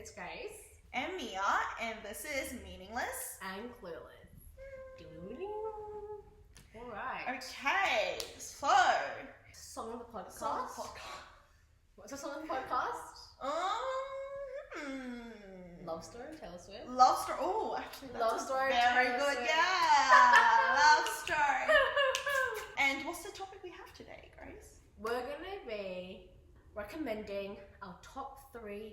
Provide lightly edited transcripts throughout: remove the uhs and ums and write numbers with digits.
It's Grace. And Mia, and this is Meaningless And Clueless. Alright. Okay, so Song of the podcast. Song of the podcast. What's the song of the podcast? Love Story, Taylor Swift. Love Story. Oh, actually, that's Love Story, very Taylor good. Swift. Yeah, Love Story. And what's the topic we have today, Grace? We're gonna be recommending our top 3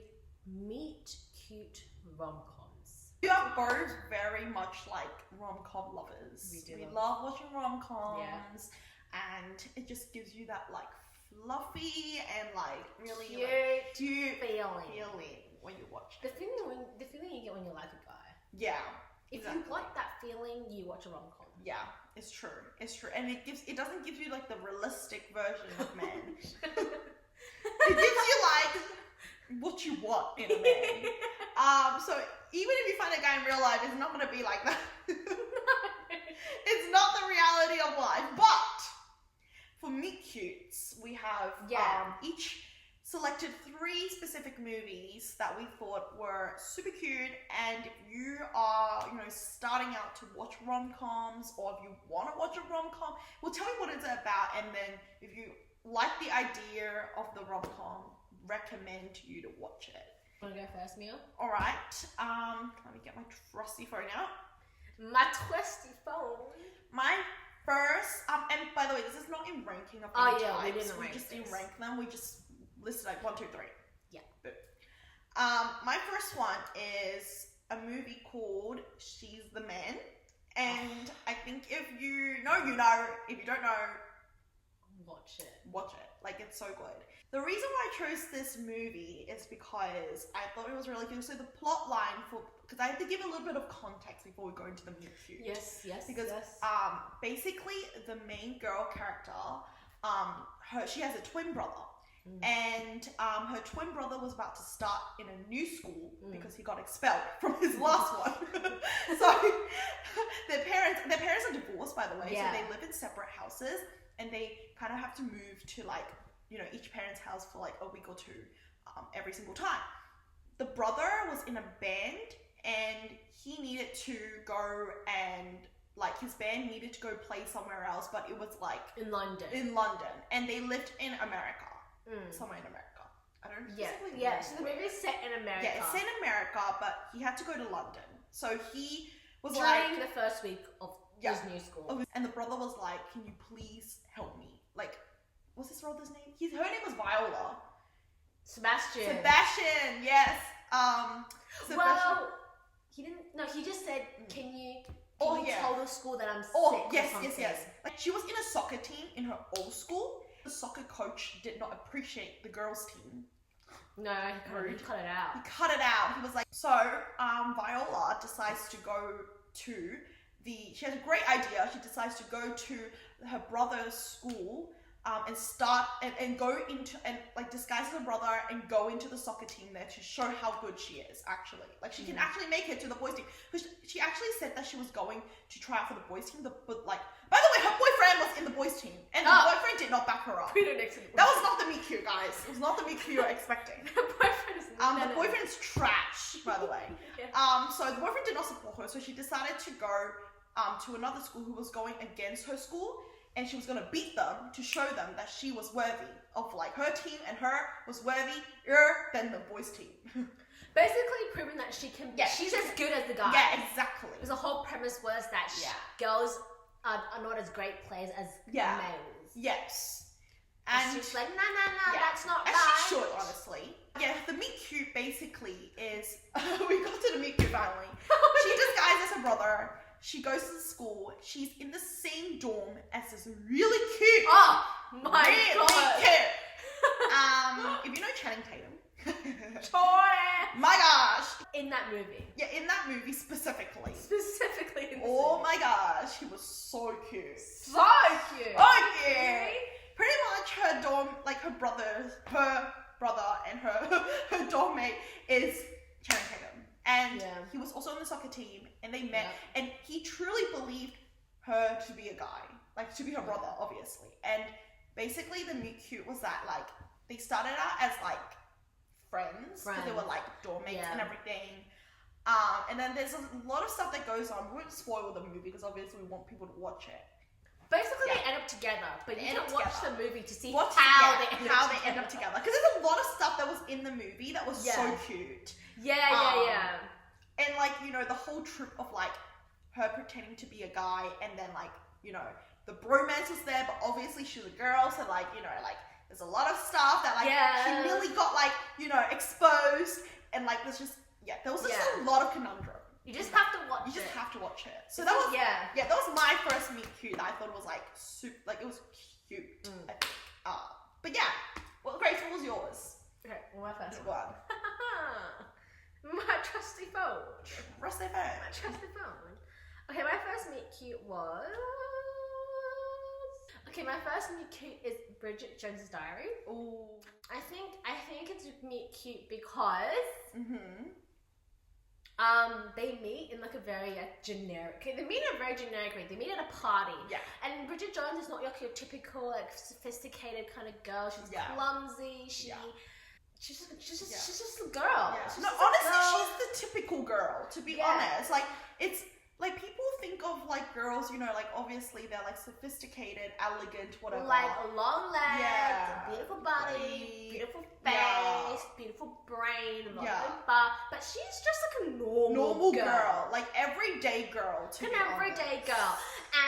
meet cute rom-coms. We are both very much like rom-com lovers. We do love watching rom-coms, and it just gives you that like fluffy and like really cute feeling when you watch The it. feeling you get when you like a guy. Yeah. If Exactly. you like that feeling, you watch a rom-com. Yeah, it's true. It's true. And it doesn't give you like the realistic version of men. It gives you like what you want in a man. So even if you find a guy in real life, it's not gonna be like that. It's not the reality of life. But for Meet Cutes, we have each selected 3 specific movies that we thought were super cute. And if you are, starting out to watch rom-coms, or if you want to watch a rom-com, we'll tell you what it's about. And then if you like the idea of the rom-com, recommend you to watch it. Wanna go first, Mia? All right. Let me get my trusty phone out. My trusty phone. My first, and by the way, this is not in ranking of Oh, any yeah, we types. didn't rank just this. didn't rank them. We just listed like 1, 2, 3. Yeah. Boom. My first one is a movie called She's the Man. And I think if you know, you know. If you don't know, Watch it. watch it. Like, it's so good. The reason why I chose this movie is because I thought it was really good. So the plot line because I have to give a little bit of context before we go into the Meet Cute. Yes. Because basically the main girl character, she has a twin brother. And her twin brother was about to start in a new school because he got expelled from his last one. So their parents are divorced, by the way. Yeah. So they live in separate houses, and they kind of have to move to like, each parent's house for like a week or 2 every single time. The brother was in a band, and he needed to go and like his band needed to go play somewhere else, but it was like In London. and they lived in America. Somewhere in America. I don't know. Yeah. So the movie's set in America. Yeah, it's set in America, but he had to go to London. So he was during the first week of his new school. and the brother was like, "Can you please help me?" Like, what's his brother's name? Her name was Viola. Sebastian, yes. Sebastian. Well, he didn't. No, he just said, "Can you tell the school that I'm sick?" Yes. Like, she was in a soccer team in her old school. The soccer coach did not appreciate the girls' team. No, he cut it out. He cut it out. He was like, so Viola decides to go to she has a great idea. She decides to go to her brother's school and start and go into and like disguise her brother and go into the soccer team there to show how good she is actually. Like, she can actually make it to the boys team. Because she actually said that she was going to try out for the boys team, but like, by the way, her boyfriend was in the boys team, and the boyfriend did not back her up. That was not the meet cute, guys. It was not the meet cute you were expecting. The boyfriend's trash, by the way. So the boyfriend did not support her, so she decided to go to another school who was going against her school, and she was going to beat them to show them that she was worthy of like her team, and her was worthier than the boys team. Basically proving that she can. Yeah, she's as good as the guy. Yeah, exactly. Because the whole premise was that girls are not as great players as males. Yes. And she's like, no, that's not right. right. She should, honestly. Yeah, the meet cute basically is we got to the meet cute finally. She disguises her brother. She goes to the school. She's in the same dorm as this really cute. Oh my really god. Cute. If you know Channing Tatum. My gosh. In that movie. Yeah, in that movie specifically. Specifically in this movie. My gosh, he was so cute. So cute. Oh yeah. Pretty much her dorm, like her brother and her dorm mate is Channing Tatum. And he was also on the soccer team, and they met, and he truly believed her to be a guy, like to be her brother, obviously. And basically the meet cute was that like they started out as like friends because they were like dorm mates and everything. And then there's a lot of stuff that goes on. We won't spoil the movie because obviously we want people to watch it. Basically, they end up together, but you don't watch the movie to see how they end up together. Because there's a lot of stuff that was in the movie that was so cute. Yeah. And like, you know, the whole trip of like her pretending to be a guy, and then like, you know, the bromance was there, but obviously she's a girl, so like, you know, like there's a lot of stuff that like she nearly got like, you know, exposed, and like there's just there was just a lot of conundrum. You just have to watch it. You just have to watch it. So that was that was my first meet cute that I thought was like super, like it was cute. I think. But yeah, well, Grace, what was yours? Okay, well, my first one. My trusty phone. Trusty phone. My trusty phone. Okay, my first meet cute was. Okay, my first meet cute is Bridget Jones's Diary. Ooh. I think it's meet cute because. They meet in like a very generic. They meet in a very generic way. They meet at a party. Yeah. And Bridget Jones is not like your typical like sophisticated kind of girl. She's clumsy. She's just a girl. Yeah. No, honestly, she's the typical girl. To be honest, like it's like people think of like girls, you know, like obviously they're like sophisticated, elegant, whatever. Like long legs, beautiful body, beautiful face, beautiful brain, but she's just like a normal girl. Like everyday girl. An everyday girl,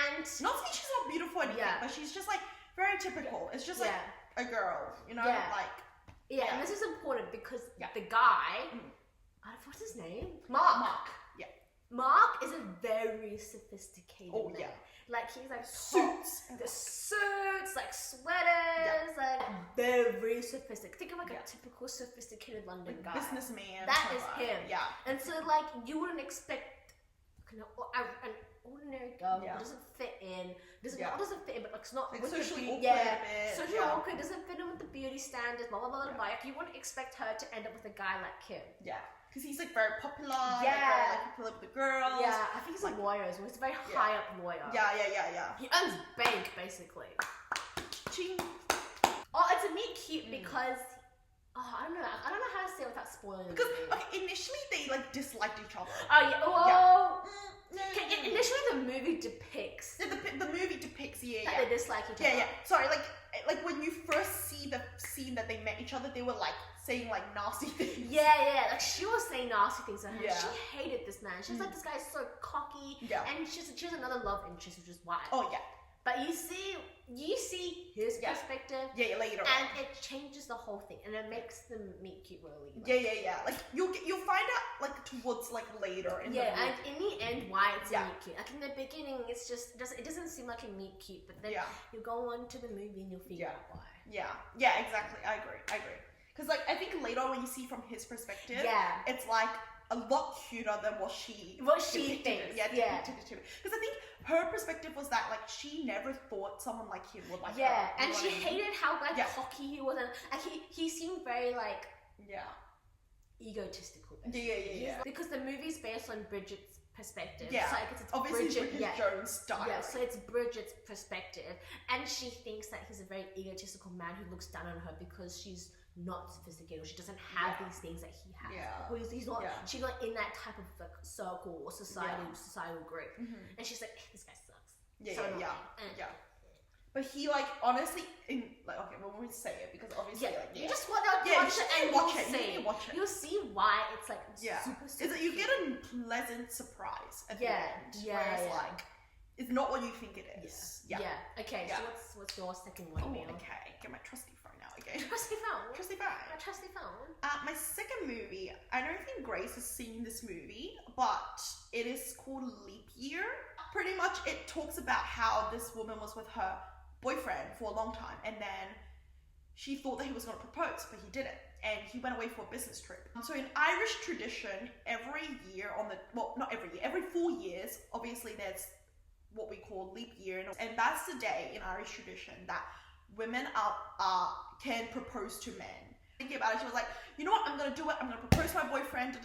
and not saying she's not beautiful or anything, but she's just like very typical. It's just like a girl, you know, like. Yeah, and this is important because the guy, what's his name? Mark. Yeah. Mark is a very sophisticated man. Like he's like suits, like sweaters, like very sophisticated. Think of like a typical sophisticated London guy. Businessman. That is him. Yeah. And so like you wouldn't expect an ordinary girl who doesn't fit in. Not doesn't fit in, but like it's not like with socially the awkward. Socially awkward, doesn't fit in with the beauty standards, blah blah blah blah. Like you wouldn't expect her to end up with a guy like him. Yeah. Because he's like very popular. Like popular with the girls. Yeah, I think he's like, a lawyer as well. He's a very high up lawyer. Yeah. He earns bank basically. Ching. Oh, it's a meet cute because I don't know how to say it without spoiling it. Because initially they like disliked each other. Oh yeah. Oh. Initially, the movie depicts. The movie depicts, that they dislike each other. Yeah. Sorry, like when you first see the scene that they met each other, they were like saying like nasty things. Yeah. Like she was saying nasty things to him. Yeah. She hated this man. She was like, this guy's so cocky. Yeah. And she has another love interest, which is why. Oh yeah. But you see his perspective. Yeah, later. And it changes the whole thing, and it makes them meet cute really. Yeah. Like you'll find out like towards like later in the movie. And in the end, why it's a meet cute. Like in the beginning, it's just it doesn't seem like a meet cute, but then you go on to the movie and you'll figure out why. Yeah, exactly. I agree. Because like I think later when you see from his perspective, it's like a lot cuter than what she thinks. Because I think her perspective was that like she never thought someone like him would like her. Yeah, and she hated how like cocky he was, and he seemed very like egotistical. Yeah. Because the movie's based on Bridget's perspective. Yeah. So it's obviously Bridget Jones' style. Yeah, so it's Bridget's perspective, and she thinks that he's a very egotistical man who looks down on her because she's not sophisticated, or she doesn't have these things that he has. Or he's not. She's not in that type of like circle or societal group, and she's like, this guy sucks. Yeah. But he like honestly, okay, well we say it because obviously you just watch it and watch it. You'll see why it's like super. You get a pleasant surprise at the end, where it's like it's not what you think it is. Yeah. Okay. So what's your second one? Okay. Get my trusty phone out again. Trusty phone. My trusty phone. My second movie. I don't think Grace has seen this movie, but it is called Leap Year. Pretty much, it talks about how this woman was with her boyfriend for a long time, and then she thought that he was going to propose, but he didn't, and he went away for a business trip. So in Irish tradition, every year every 4 years, obviously there's what we call leap year, and that's the day in Irish tradition that women can propose to men. Thinking about it, she was like, you know what, I'm gonna do it. I'm gonna propose to my boyfriend.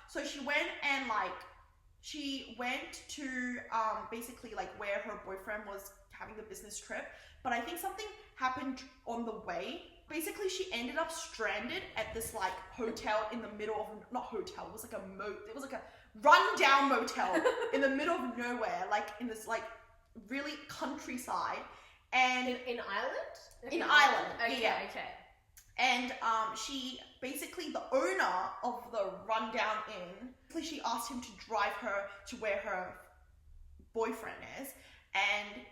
So she went and she went to basically like where her boyfriend was having the business trip, but I think something happened on the way basically she ended up stranded at this like hotel in the middle of, not hotel, it was like a rundown motel in the middle of nowhere, like in this like really countryside. And in Ireland? In Ireland. Okay, yeah. okay. And she basically, the owner of the rundown inn, she asked him to drive her to where her boyfriend is, and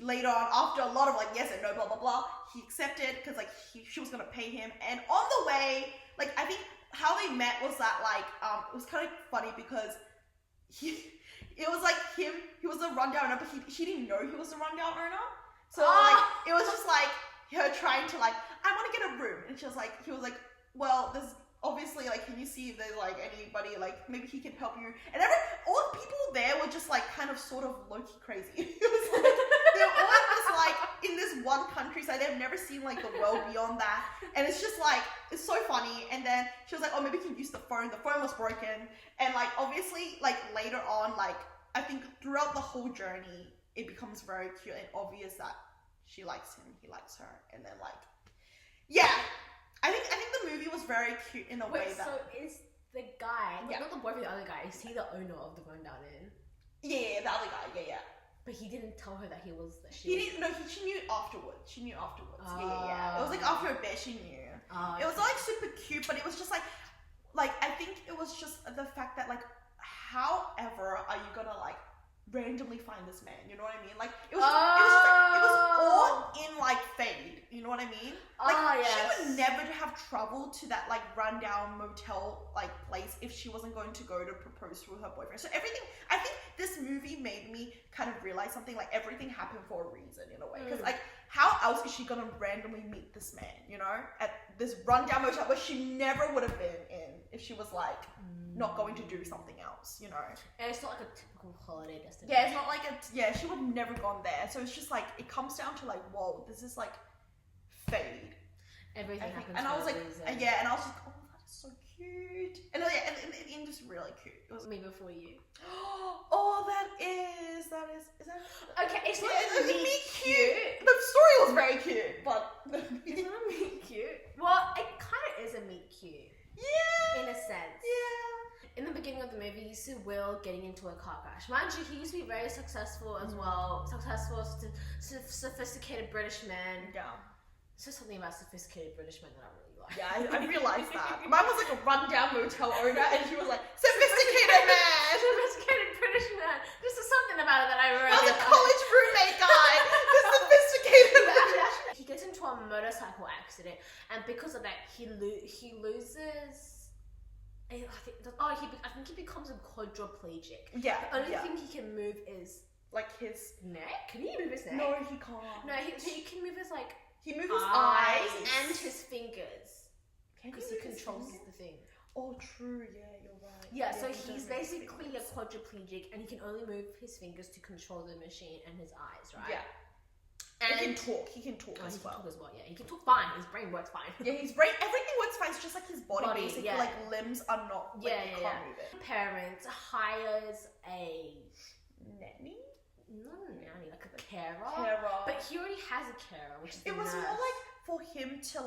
later on, after a lot of like yes and no, blah blah blah, he accepted because like she was gonna pay him. And on the way, like I think how they met was that like it was kind of funny because it was like he was a rundown owner, but she didn't know he was a rundown owner. So like it was just like her trying to like, I want to get a room, and he was like, well, there's obviously like, can you see if there's like anybody, like maybe he can help you? And all the people there were just like kind of sort of low-key crazy. It was like they're all just like in this one countryside, they've never seen like the world beyond that, and it's just like it's so funny. And then she was like, oh, maybe we can use the phone was broken, and like obviously like later on, like I think throughout the whole journey it becomes very cute and obvious that she likes him, he likes her, and then like yeah, I think the movie was very cute in a way that. So is the guy, not the boyfriend, the other guy, is he the owner of the rundown inn? Yeah, the other guy, yeah. But he didn't tell her that he was. She knew afterwards. Yeah. It was like after a bit, she knew. It was like super cute, but it was just like I think it was just the fact that like, however are you gonna like randomly find this man? You know what I mean? Like it was all in like fade. You know what I mean? Like she would never have traveled to that like rundown motel like place if she wasn't going to go to propose to her boyfriend. So everything, I think this movie made me kind of realize something, like everything happened for a reason in a way. Because like how else is she gonna randomly meet this man, you know, at this rundown motel where she never would have been in if she was like not going to do something else, you know? And it's not like a typical holiday destination. Yeah, it's not like she would have never gone there. So it's just like, it comes down to like, whoa, this is like fade. Everything happens and I was like, reason. and I was like, oh, that is so cute. And yeah, and the end is really cute. It was Me Before You. Oh, is that okay, it's not me cute. The story was very cute, but it's not meet cute. Well, it kind of is a meet cute. Yeah. In a sense. Yeah. In the beginning of the movie, you see Will getting into a car crash. Mind you, he used to be very successful as well. Successful, sophisticated British man. Yeah. It's just something about sophisticated British men that I really like. Yeah, I realized that. Mine was like a rundown motel owner, and she was like, sophisticated man! Sophisticated British man. There's just something about it that I really like. I was a college roommate guy. The sophisticated man. He gets into a motorcycle accident, and because of that, he loses... I think he becomes a quadriplegic. Yeah. The only thing he can move is... like his neck? Can he move his neck? No, he can't. No, he can move his like... He moves his eyes and his fingers. Because he controls the thing. Oh, true. Yeah, you're right. Yeah, so he's basically a quadriplegic, and he can only move his fingers to control the machine and his eyes, right? Yeah. And he can talk. He can talk as well. He can talk as well, yeah. He can talk fine. His brain works fine. Yeah, his brain, everything works fine. It's just like his body basically, like limbs are not, like, he can't move it. Parents hires a nanny? Not a nanny, like a carer. But he already has a carer, which is it was more like for him to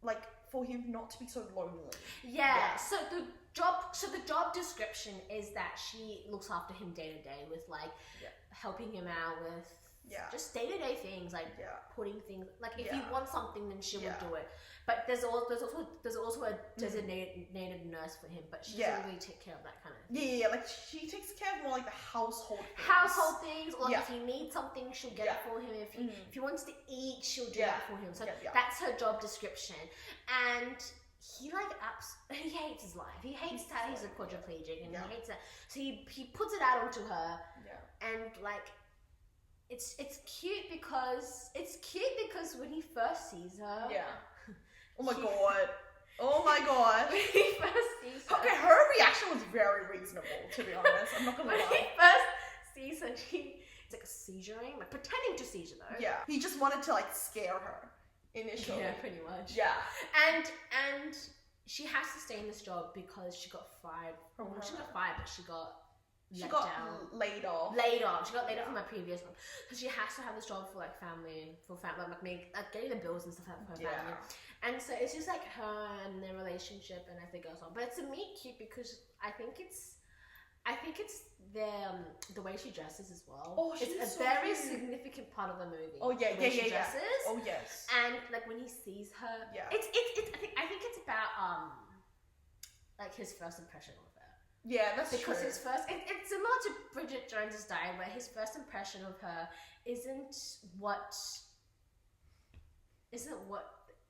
like for him not to be so lonely. Yeah. So the job description is that she looks after him day to day with like helping him out with just day to day things, like putting things like if he wants something, then she will do it. But there's also a designated nurse for him, but she doesn't really take care of that kind of thing. Yeah, like she takes care of more like the household things. Or like if he needs something, she'll get it for him. If he wants to eat, she'll do that for him. So that's her job description. And he he hates his life. He hates that he's a quadriplegic, and he hates it. So he puts it out onto her, and like. It's cute because when he first sees her, oh my god, when he first sees her, okay, her reaction was very reasonable, to be honest. I'm not gonna lie. When he first sees her, it's like a seizuring, like pretending to seizure though. Yeah, he just wanted to like scare her initially. Yeah, pretty much. Yeah, and she has to stay in this job because she got fired. She got fired, but she got She got laid off. She got laid off from her previous one. So she has to have this job for like family, like getting the bills and stuff like for her family. And so it's just like her and their relationship and everything goes on. But it's a meet cute because I think it's the way she dresses as well. Oh, she's it's a so very cute. significant part of the movie. Oh yeah, the way she dresses. Oh yes. And like when he sees her, it's I think it's about like his first impression of her. Yeah, that's because true. his first it's similar to Bridget Jones's Diary, where his first impression of her isn't what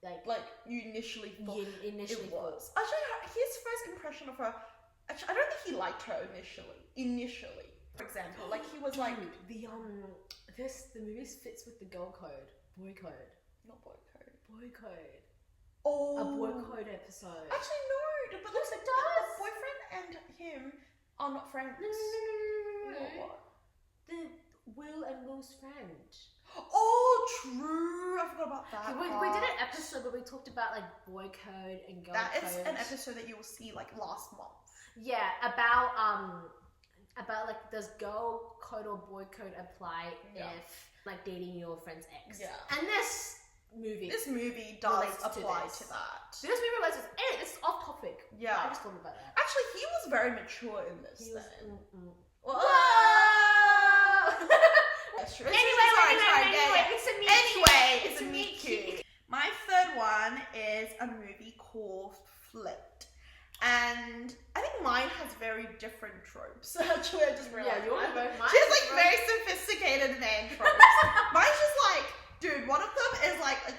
like you initially thought it was. Actually, his first impression of her. Actually, I don't think he liked her initially, for example, like he was like the movie fits with the girl code, boy code, not boy code, boy code. Oh, a boy code episode. Actually, no, but yes, it does. The boyfriend and him are not friends. No. What? The Will and Will's friend. Oh, true. I forgot about that. We did an episode where we talked about like boy code and girl code. That is an episode that you will see like last month. Yeah, about like does girl code or boy code apply if like dating your friend's ex? Yeah. And this movie does apply to that. This movie relates to this. Anyway, it's off topic. Yeah. I just thought about that. Actually, he was very mature in this. He was. Whoa! That's true. Anyway, it's a meet cute. My third one is a movie called Flipped. And I think mine has very different tropes. Actually, I just realized. Yeah, yours both. She has like very sophisticated man tropes. Mine's just like, dude, one of them is like a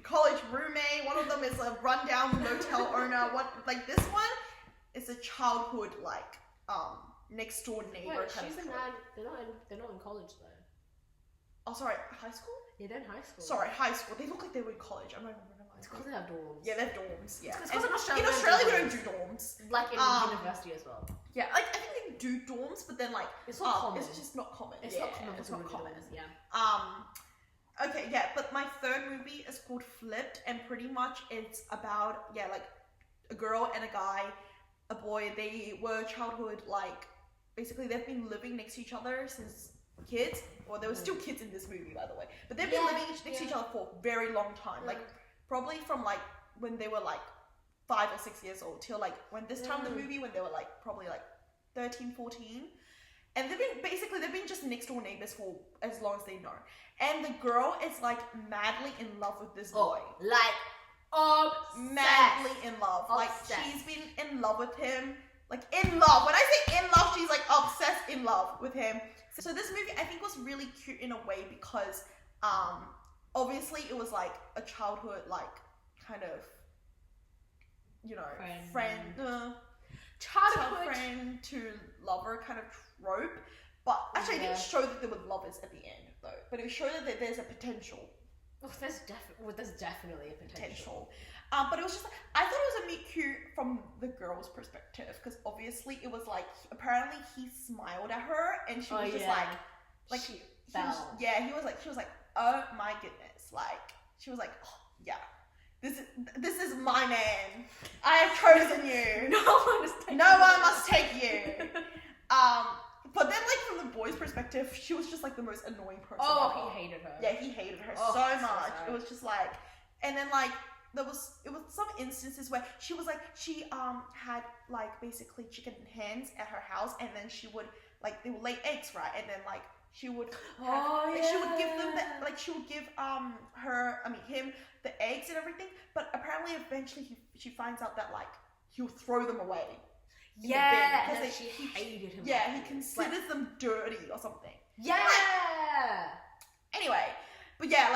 college roommate. One of them is a rundown motel owner. This one is a childhood like next door neighbor kind of thing. They're not in college though. Oh, sorry, high school? Yeah, they're in high school. Sorry, high school. They look like they were in college. I'm not even remembering. It's because they have dorms. Yeah, they have dorms. Yeah. It's in Australia, we don't do dorms. Like in university as well. Yeah, like I think they do dorms, but then like it's not common. It's just not common. It's not common. Yeah. Okay, yeah, but my third movie is called Flipped, and pretty much it's about like a girl and a guy, a boy. They were childhood basically they've been living next to each other since kids, or there were still kids in this movie by the way, but they've been living next to each other for a very long time, probably from when they were 5 or 6 years old till when this time of the movie when they were probably 13, 14, and they've been just next door neighbors for as long as they know, and the girl is madly in love with this boy, madly in love, she's been in love with him. In love. When I say in love, she's obsessed in love with him. So this movie I think was really cute in a way because obviously it was a childhood kind of childhood friend to lover kind of trope. But actually it didn't show that they were lovers at the end though. But it showed that there's a potential. Oh, there's definitely a potential. But it was just I thought it was a meet cute from the girl's perspective because obviously it was apparently he smiled at her and she was just she was like oh my goodness, she was oh yeah, this is my man, I have chosen you, no one must take you. But then from the boy's perspective she was just the most annoying person ever. He hated her. Yeah, he hated her so much. It was just and then it was some instances where she was she had basically chicken hens at her house, and then she would they would lay eggs, right, and then she would she would give them she would give him the eggs and everything, but apparently eventually she finds out that he'll throw them away. Yeah, because she hated him. Yeah, he considers them dirty or something. Yeah. Anyway, but yeah,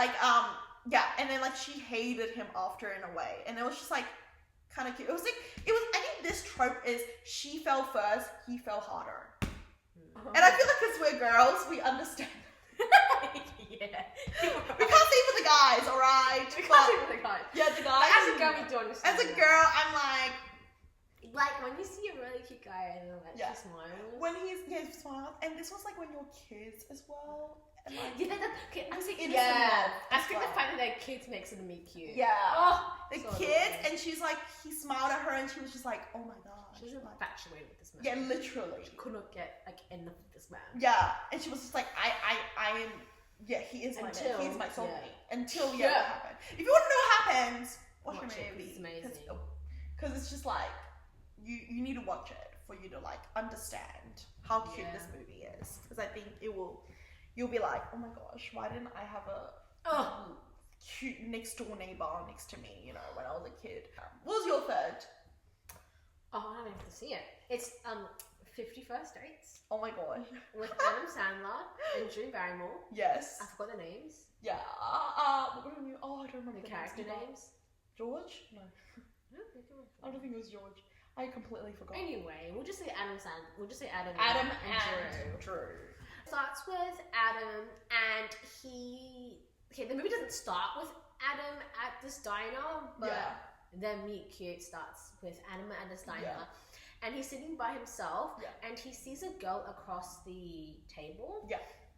yeah, and then she hated him after in a way, and it was just kind of cute. It was I think this trope is she fell first, he fell harder, and I feel because we're girls, we understand. Yeah, we can't say for the guys, all right? We can't say for the guys. Yeah, the guys. But as a girl, we do understand. As a girl, I'm when you see a really cute guy and she smiles. When he smiles, and this was when you're kids as well, And like, yeah, I think innocent yeah. love I as think well. the fact that their kids makes it a meet cute. Yeah. Oh, The so kids, adorable. and she's like, he smiled at her, and she was just like, oh my gosh. She was like, infatuated with this man. yeah, literally. She could not get like enough of this man. Yeah, and she was just like, I am. Yeah, he is my man. He is my soulmate. Until what happened. If you want to know what happens, watch the movie. It's amazing. Because it's just like you need to watch it for you to like understand how cute this movie is. Because I think you'll be like, oh my gosh, why didn't I have a cute next door neighbor next to me? You know, when I was a kid. What was your third? Oh, I don't even see it. It's 50 First Dates Oh my gosh. with Adam Sandler and Drew Barrymore. Yes. I forgot the names. Yeah. I don't remember The character names. George? No. I don't think it was George. I completely forgot. Anyway, we'll just say Adam Sandler. We'll just say Adam and Drew. Starts with Adam, and the movie doesn't start with Adam at this diner, but their meet cute starts with Adam at this diner, and he's sitting by himself, and he sees a girl across the table,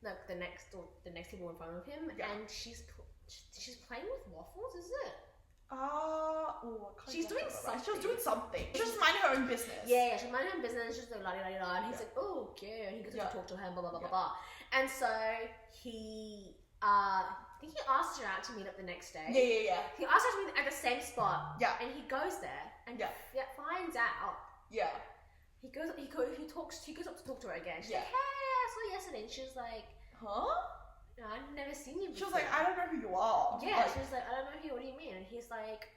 like the next table in front of him, and she's playing with waffles, is it? She's doing something. She was doing something. She was minding her own business. Yeah, she's minding her own business. She's like, la-di-la-di-la, and he's like, oh, okay, and he goes to talk to her, and blah, blah, blah, blah, blah. And so I think he asked her out to meet up the next day. Yeah. He asked her to meet at the same spot. Yeah. And he goes there, and finds out. Yeah. He goes up to talk to her again. She's like, hey, I saw you yesterday. And she's like, huh? No, I've never seen you before. She was like, I don't know who you are. Yeah, she was like, I don't know who, what do you mean? And he's like,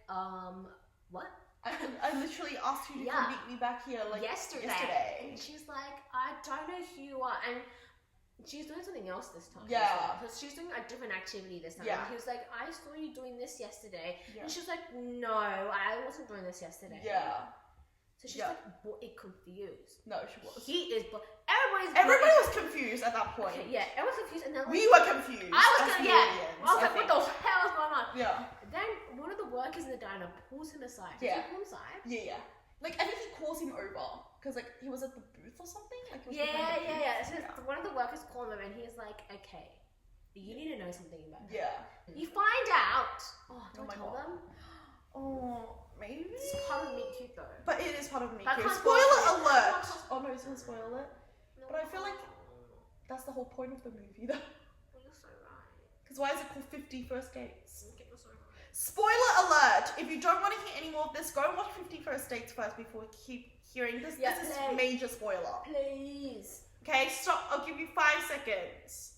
what? I literally asked you to come meet me back here like yesterday. And she's like, I don't know who you are. And she's doing something else this time. Yeah. So she's doing a different activity this time. Yeah. And he was like, I saw you doing this yesterday. Yeah. And she's like, no, I wasn't doing this yesterday. Yeah. So she's like, confused. No, she was. Everybody was confused at that point. Okay, yeah, everyone's confused. And then we were confused. I was like, what the hell is going on? Yeah. Then one of the workers in the diner pulls him aside. Does he pull him aside? Yeah. Like, I think he calls him over because like he was at the booth or something. Like, he was So one of the workers called him and he's like, okay, you need to know something about me. Yeah. You find out. Oh, don't tell them. Oh, maybe. It's part of Meet Cute though. But it is part of Meet But Cute. Spoiler alert. Oh no, it's gonna spoil it. No. But I feel like that's the whole point of the movie though. You're so right. Because why is it called 50 First Dates? You're so right. Spoiler alert! If you don't want to hear any more of this, go and watch 50 First Dates first before you keep hearing this. Yeah, this is major spoiler. Please. Okay, stop. I'll give you 5 seconds.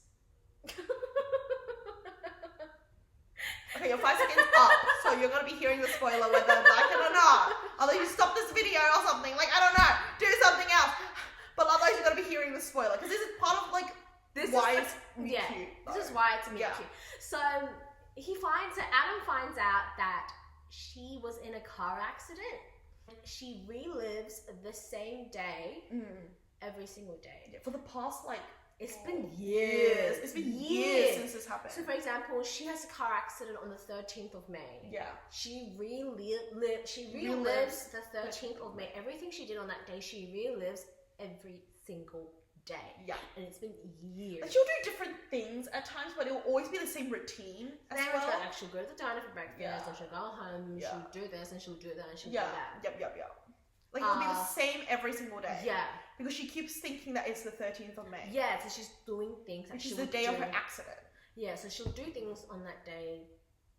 Okay, your 5 seconds up, so you're gonna be hearing the spoiler whether you like it or not. Otherwise, you stop this video or something. Like, I don't know, do something else. But otherwise, you're gonna be hearing the spoiler because this is part of like why it's Meet Cute. This is why it's Meet Cute. So Adam finds out that she was in a car accident. She relives the same day every single day. Yeah, for the past like. It's been years. It's been years since this happened. So, for example, she has a car accident on the 13th of May. Yeah. She relives the 13th of May. Everything she did on that day, she relives every single day. Yeah. And it's been years. And she'll do different things at times, but it will always be the same routine as well. Like, she'll go to the diner for breakfast, and she'll go home, she'll do this, and she'll do that, and she'll do that. Yep. Like, it'll be the same every single day. Yeah. Because she keeps thinking that it's the 13th of May. Yeah, so she's doing things which is the day of her accident. Yeah, so she'll do things on that day.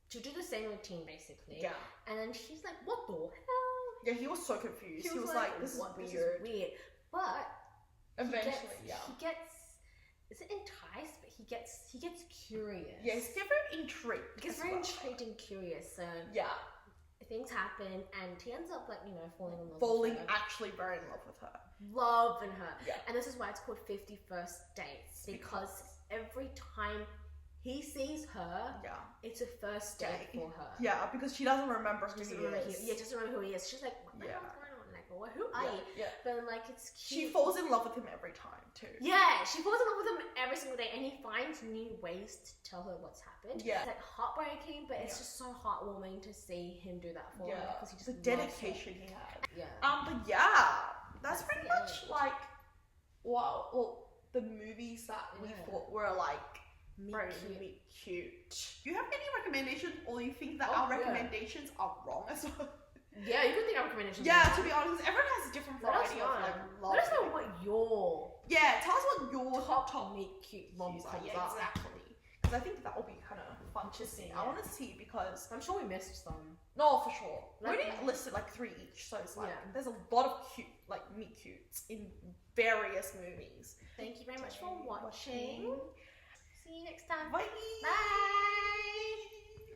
She'll do the same routine, basically. Yeah. And then she's like, what the hell? Yeah, he was so confused. He was like, this is weird. But eventually, he gets isn't enticed, but he gets curious. Yeah, he's very intrigued. He gets very intrigued and curious. So things happen, and he ends up falling in love. Falling actually very in love with her. Loving her. Yeah. And this is why it's called 50 First Dates, because every time he sees her, it's a first date for her. Yeah, because she doesn't remember who he is. Yeah, doesn't remember who he is. She's like, what the hell is going on? Like, well, who are you? Yeah. But it's cute. She falls in love with him every time too. Yeah, she falls in love with him every single day, and he finds new ways to tell her what's happened. Yeah. It's like heartbreaking, but it's just so heartwarming to see him do that for her, because he just the dedication he had. Yeah. But that's pretty much like, well, the movies that we thought were like meet cute. Do you have any recommendations, or you think that Oh, our yeah. recommendations are wrong as well? Yeah, you could think our recommendations. Yeah, to be honest, everyone has a different Let us variety of like love. Let us know what your Yeah, tell us what your top meet cute rom-coms are. Yeah, are. exactly. Because I think that will be kind of fun to see. Yeah. I want to see because I'm sure we missed some. no, for sure. Like- We only listed like 3 each, so it's like Yeah. there's a lot of cute, like meet cutes in various movies. Thank you very much for watching. See you next time. Bye. Bye.